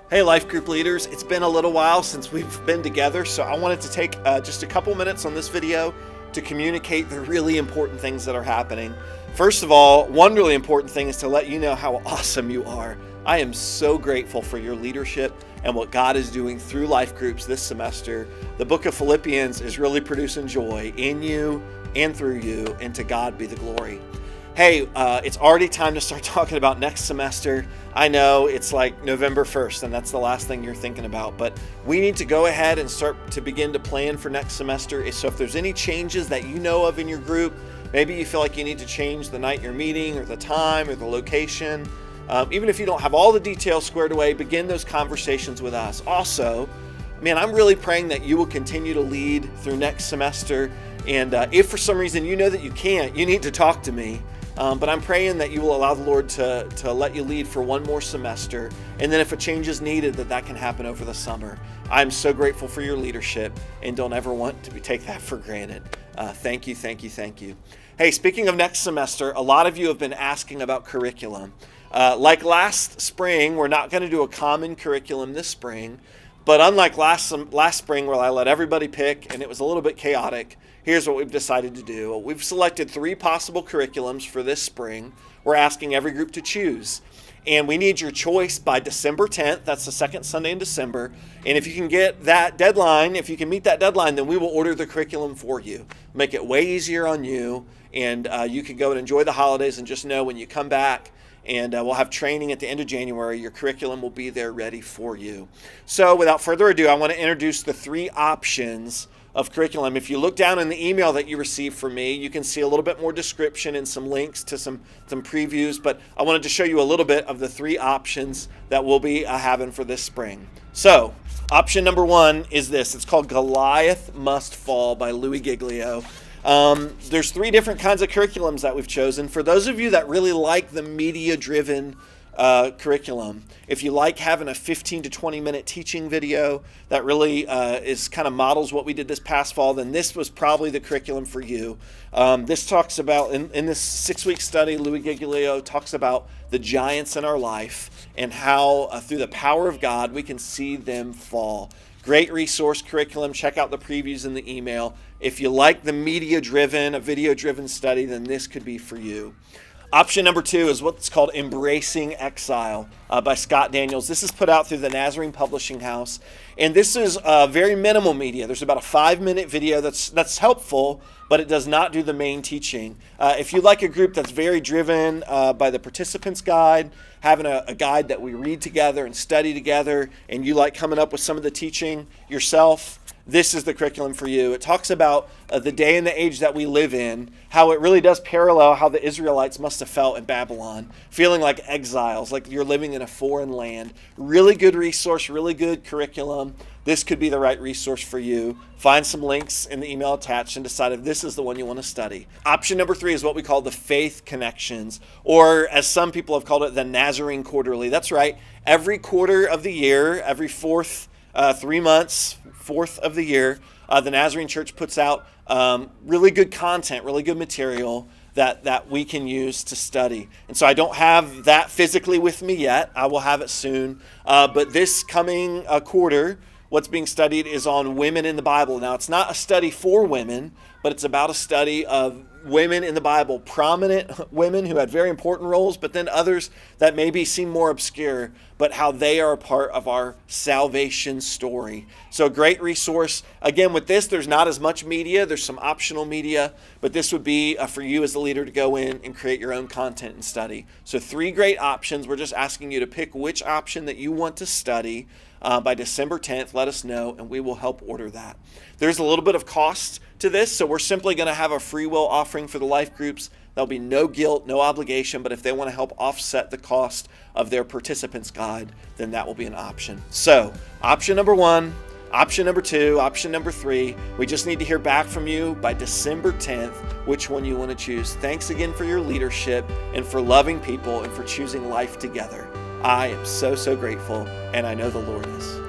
Hey, life group leaders, it's been a little while since we've been together, so I wanted to take just a couple minutes on this video to communicate the really important things that are happening. First of all, one really important thing is to let you know how awesome you are. I am so grateful for your leadership and what God is doing through life groups this semester. The book of Philippians is really producing joy in you and through you, and to God be the glory. Hey, it's already time to start talking about next semester. I know it's like November 1st, and that's the last thing you're thinking about, but we need to go ahead and start to begin to plan for next semester. So if there's any changes that you know of in your group, maybe you feel like you need to change the night you're meeting or the time or the location, even if you don't have all the details squared away, begin those conversations with us. Also, man, I'm really praying that you will continue to lead through next semester. And if for some reason you know that you can't, you need to talk to me. But I'm praying that you will allow the Lord to let you lead for one more semester. And then if a change is needed, that can happen over the summer. I'm so grateful for your leadership and don't ever want to take that for granted. Thank you, thank you, thank you. Hey, speaking of next semester, a lot of you have been asking about curriculum. Like last spring, we're not going to do a common curriculum this spring. But unlike last spring where I let everybody pick and it was a little bit chaotic, here's what we've decided to do. We've selected 3 possible curriculums for this spring. We're asking every group to choose. And we need your choice by December 10th. That's the second Sunday in December. And if you can get that deadline, if you can meet that deadline, then we will order the curriculum for you. Make it way easier on you. And you can go and enjoy the holidays and just know when you come back, and we'll have training at the end of January, your curriculum will be there ready for you. So without further ado, I want to introduce the 3 options of curriculum. If you look down in the email that you received from me, you can see a little bit more description and some links to some previews, but I wanted to show you a little bit of the 3 options that we'll be having for this spring. So option number 1 is this. It's called Goliath Must Fall by Louis Giglio. There's 3 different kinds of curriculums that we've chosen. For those of you that really like the media-driven curriculum, if you like having a 15 to 20 minute teaching video that really is kind of models what we did this past fall, then this was probably the curriculum for you. This talks about, in this 6-week study, Louis Giglio talks about the giants in our life and how through the power of God we can see them fall. Great resource curriculum. Check out the previews in the email. If you like the media-driven, a video-driven study, then this could be for you. Option number 2 is what's called Embracing Exile by Scott Daniels. This is put out through the Nazarene Publishing House. And this is very minimal media. There's about a 5-minute video that's helpful, but it does not do the main teaching. If you like a group that's very driven by the participants guide, having a guide that we read together and study together, and you like coming up with some of the teaching yourself, this is the curriculum for you. It talks about the day and the age that we live in, how it really does parallel how the Israelites must have felt in Babylon, feeling like exiles, like you're living in a foreign land. Really good resource, really good curriculum. This could be the right resource for you. Find some links in the email attached and decide if this is the one you want to study. Option number 3 is what we call the Faith Connections, or as some people have called it, the Nazarene Quarterly. That's right. Every quarter of the year, every 3 months, 4th of the year, the Nazarene Church puts out really good content, really good material that we can use to study. And so I don't have that physically with me yet. I will have it soon. But this coming quarter, what's being studied is on women in the Bible. Now, it's not a study for women, but it's about a study of women in the Bible, prominent women who had very important roles, but then others that maybe seem more obscure, but how they are a part of our salvation story. So a great resource. Again, with this, there's not as much media. There's some optional media, but this would be for you as the leader to go in and create your own content and study. So 3 great options. We're just asking you to pick which option that you want to study. By December 10th, let us know, and we will help order that. There's a little bit of cost to this, so we're simply going to have a free will offering for the life groups. There'll be no guilt, no obligation, but if they want to help offset the cost of their participants guide, then that will be an option. So, option number 1, option number 2, option number 3. We just need to hear back from you by December 10th which one you want to choose. Thanks again for your leadership and for loving people and for choosing life together. I am so, so grateful, and I know the Lord is.